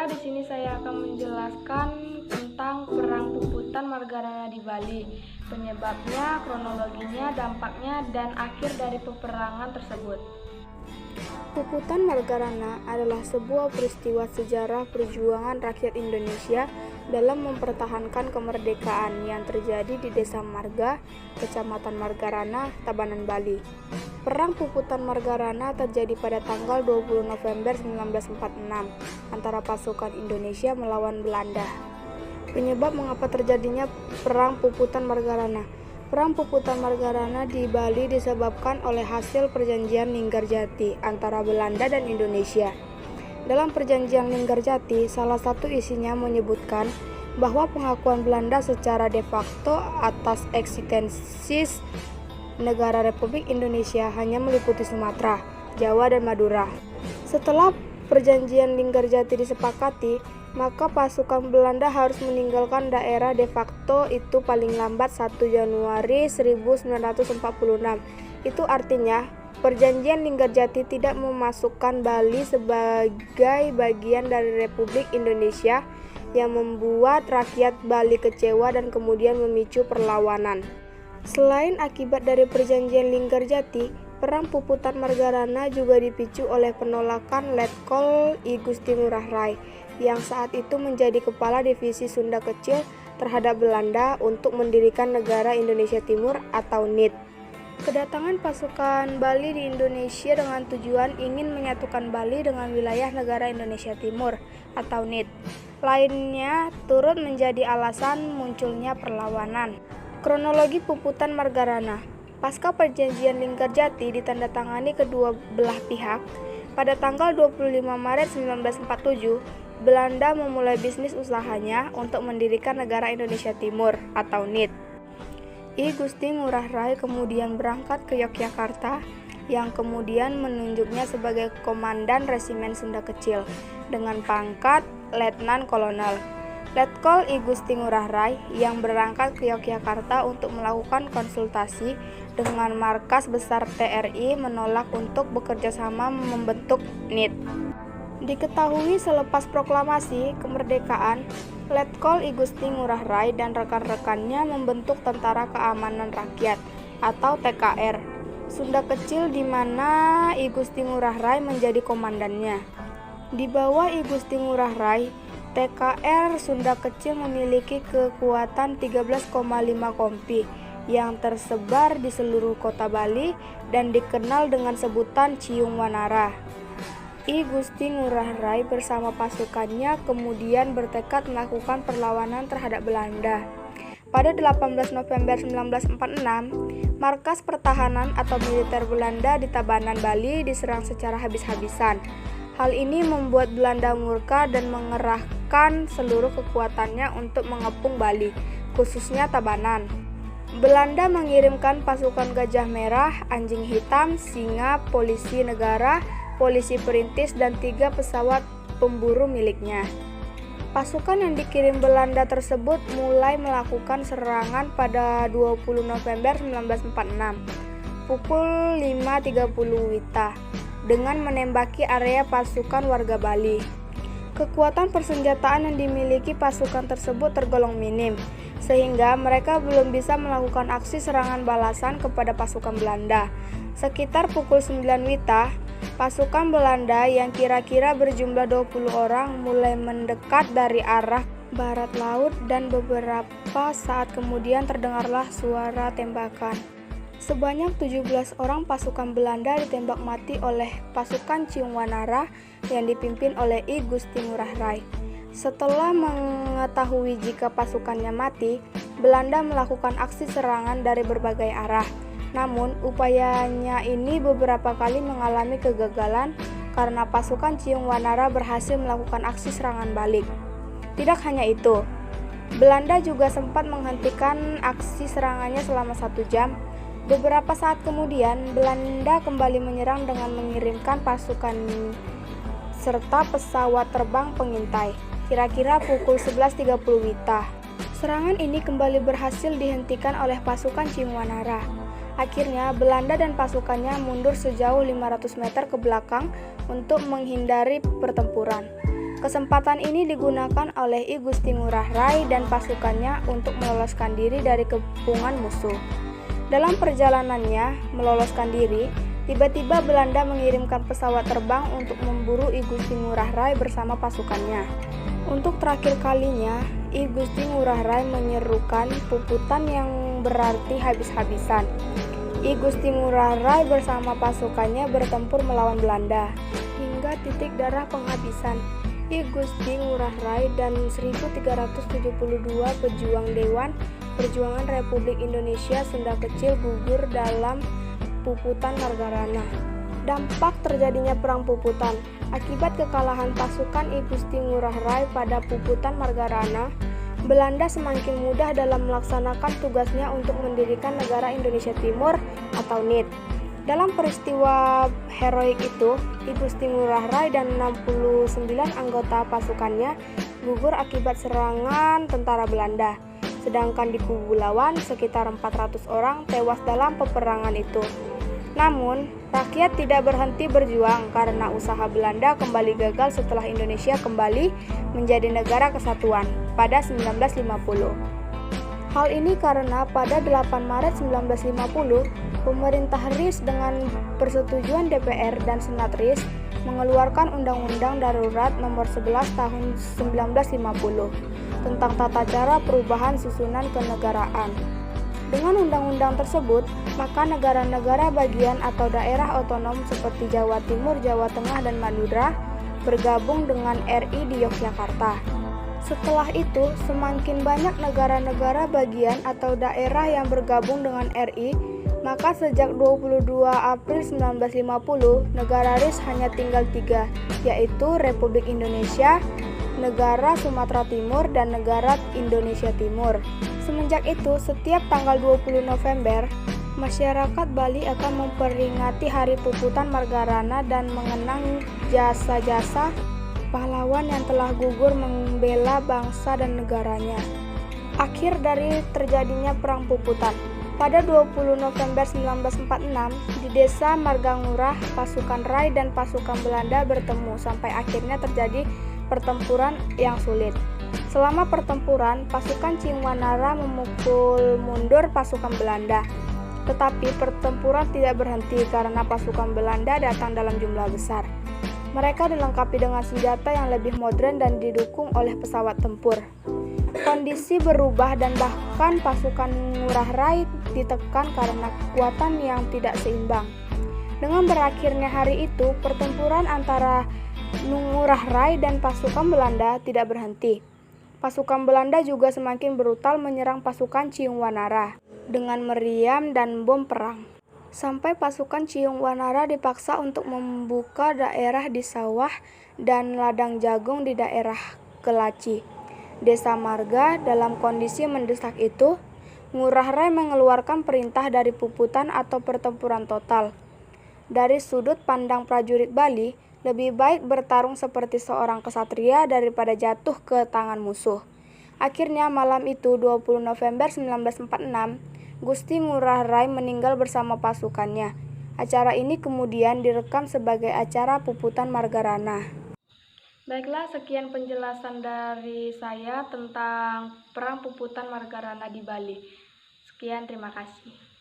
saudara, di sini saya akan menjelaskan tentang Perang Puputan Margarana di Bali, penyebabnya, kronologinya, dampaknya, dan akhir dari peperangan tersebut. Puputan Margarana adalah sebuah peristiwa sejarah perjuangan rakyat Indonesia dalam mempertahankan kemerdekaan yang terjadi di Desa Marga, Kecamatan Margarana, Tabanan, Bali. Perang Puputan Margarana terjadi pada tanggal 20 November 1946 antara pasukan Indonesia melawan Belanda. Penyebab mengapa terjadinya Perang Puputan Margarana. Perang Puputan Margarana di Bali disebabkan oleh hasil perjanjian Linggarjati antara Belanda dan Indonesia. Dalam perjanjian Linggarjati, salah satu isinya menyebutkan bahwa pengakuan Belanda secara de facto atas eksistensi negara Republik Indonesia hanya meliputi Sumatera, Jawa, dan Madura. Setelah perjanjian Linggarjati disepakati, maka pasukan Belanda harus meninggalkan daerah de facto itu paling lambat 1 Januari 1946. Itu artinya, perjanjian Linggarjati tidak memasukkan Bali sebagai bagian dari Republik Indonesia yang membuat rakyat Bali kecewa dan kemudian memicu perlawanan. Selain akibat dari perjanjian Linggarjati, Perang Puputan Margarana juga dipicu oleh penolakan Letkol I Gusti Ngurah Rai yang saat itu menjadi kepala divisi Sunda Kecil terhadap Belanda untuk mendirikan negara Indonesia Timur atau NIT. Kedatangan pasukan Bali di Indonesia dengan tujuan ingin menyatukan Bali dengan wilayah negara Indonesia Timur atau NIT. Lainnya turut menjadi alasan munculnya perlawanan. Kronologi Puputan Margarana. Pasca perjanjian Linggarjati ditandatangani kedua belah pihak, pada tanggal 25 Maret 1947, Belanda memulai bisnis usahanya untuk mendirikan negara Indonesia Timur atau NIT. I Gusti Ngurah Rai kemudian berangkat ke Yogyakarta, yang kemudian menunjuknya sebagai Komandan Resimen Sunda Kecil dengan pangkat Letnan Kolonel. Letkol I Gusti Ngurah Rai yang berangkat ke Yogyakarta untuk melakukan konsultasi dengan markas besar TRI menolak untuk bekerja sama membentuk NIT. Diketahui selepas proklamasi kemerdekaan, Letkol I Gusti Ngurah Rai dan rekan-rekannya membentuk Tentara Keamanan Rakyat atau TKR Sunda Kecil di mana I Gusti Ngurah Rai menjadi komandannya. Di bawah I Gusti Ngurah Rai, TKR Sunda Kecil memiliki kekuatan 13,5 kompi yang tersebar di seluruh kota Bali dan dikenal dengan sebutan Ciung Wanara. I Gusti Ngurah Rai bersama pasukannya kemudian bertekad melakukan perlawanan terhadap Belanda. Pada 18 November 1946, markas pertahanan atau militer Belanda di Tabanan, Bali diserang secara habis-habisan. Hal ini membuat Belanda murka dan mengerahkan seluruh kekuatannya untuk mengepung Bali, khususnya Tabanan. Belanda mengirimkan pasukan Gajah Merah, Anjing Hitam, Singa, Polisi Negara, Polisi Perintis, dan 3 pesawat pemburu miliknya. Pasukan yang dikirim Belanda tersebut mulai melakukan serangan pada 20 November 1946, pukul 5.30 WITA, dengan menembaki area pasukan warga Bali. Kekuatan persenjataan yang dimiliki pasukan tersebut tergolong minim, sehingga mereka belum bisa melakukan aksi serangan balasan kepada pasukan Belanda. Sekitar pukul 9 WITA, pasukan Belanda yang kira-kira berjumlah 20 orang mulai mendekat dari arah barat laut dan beberapa saat kemudian terdengarlah suara tembakan. Sebanyak 17 orang pasukan Belanda ditembak mati oleh pasukan Ciung Wanara yang dipimpin oleh I Gusti Ngurah Rai. Setelah mengetahui jika pasukannya mati, Belanda melakukan aksi serangan dari berbagai arah. Namun, upayanya ini beberapa kali mengalami kegagalan karena pasukan Ciung Wanara berhasil melakukan aksi serangan balik. Tidak hanya itu, Belanda juga sempat menghentikan aksi serangannya selama 1 jam. Beberapa saat kemudian, Belanda kembali menyerang dengan mengirimkan pasukan serta pesawat terbang pengintai, kira-kira pukul 11.30 WITA. Serangan ini kembali berhasil dihentikan oleh pasukan Ciung Wanara. Akhirnya, Belanda dan pasukannya mundur sejauh 500 meter ke belakang untuk menghindari pertempuran. Kesempatan ini digunakan oleh I Gusti Ngurah Rai dan pasukannya untuk meloloskan diri dari kepungan musuh. Dalam perjalanannya meloloskan diri, tiba-tiba Belanda mengirimkan pesawat terbang untuk memburu I Gusti Ngurah Rai bersama pasukannya. Untuk terakhir kalinya, I Gusti Ngurah Rai menyerukan puputan yang berarti habis-habisan. I Gusti Ngurah Rai bersama pasukannya bertempur melawan Belanda hingga titik darah penghabisan. I Gusti Ngurah Rai dan 1372 pejuang Dewan Perjuangan Republik Indonesia Sunda Kecil gugur dalam Puputan Margarana. Dampak terjadinya Perang Puputan. Akibat kekalahan pasukan I Gusti Ngurah Rai pada Puputan Margarana, Belanda semakin mudah dalam melaksanakan tugasnya untuk mendirikan negara Indonesia Timur atau NIT. Dalam peristiwa heroik itu, I Gusti Ngurah Rai dan 69 anggota pasukannya gugur akibat serangan tentara Belanda. Sedangkan di kubu lawan, sekitar 400 orang tewas dalam peperangan itu. Namun, rakyat tidak berhenti berjuang karena usaha Belanda kembali gagal setelah Indonesia kembali menjadi negara kesatuan pada 1950. Hal ini karena pada 8 Maret 1950, pemerintah RIS dengan persetujuan DPR dan Senat RIS mengeluarkan Undang-Undang Darurat Nomor 11 Tahun 1950 tentang tata cara perubahan susunan kenegaraan. Dengan undang-undang tersebut, maka negara-negara bagian atau daerah otonom seperti Jawa Timur, Jawa Tengah, dan Madura bergabung dengan RI di Yogyakarta. Setelah itu, semakin banyak negara-negara bagian atau daerah yang bergabung dengan RI, maka sejak 22 April 1950, negara RIS hanya tinggal 3, yaitu Republik Indonesia, Negara Sumatera Timur, dan Negara Indonesia Timur. Semenjak itu, setiap tanggal 20 November, masyarakat Bali akan memperingati Hari Puputan Margarana dan mengenang jasa-jasa pahlawan yang telah gugur membela bangsa dan negaranya. Akhir dari terjadinya Perang Puputan. Pada 20 November 1946, di desa Margangurah, pasukan Rai dan pasukan Belanda bertemu sampai akhirnya terjadi pertempuran yang sulit. Selama pertempuran, pasukan Ciengwanara memukul mundur pasukan Belanda. Tetapi pertempuran tidak berhenti karena pasukan Belanda datang dalam jumlah besar. Mereka dilengkapi dengan senjata yang lebih modern dan didukung oleh pesawat tempur. Kondisi berubah dan bahkan pasukan Ngurah Rai ditekan karena kekuatan yang tidak seimbang. Dengan berakhirnya hari itu, pertempuran antara Ngurah Rai dan pasukan Belanda tidak berhenti. Pasukan Belanda juga semakin brutal menyerang pasukan Ciengwanara dengan meriam dan bom perang. Sampai pasukan Ciengwanara dipaksa untuk membuka daerah di sawah dan ladang jagung di daerah Kelaci, Desa Marga. Dalam kondisi mendesak itu, Ngurah Rai mengeluarkan perintah dari puputan atau pertempuran total. Dari sudut pandang prajurit Bali, lebih baik bertarung seperti seorang kesatria daripada jatuh ke tangan musuh. Akhirnya malam itu 20 November 1946, Gusti Ngurah Rai meninggal bersama pasukannya. Acara ini kemudian direkam sebagai acara Puputan Margarana. Baiklah, sekian penjelasan dari saya tentang Perang Puputan Margarana di Bali. Sekian, terima kasih.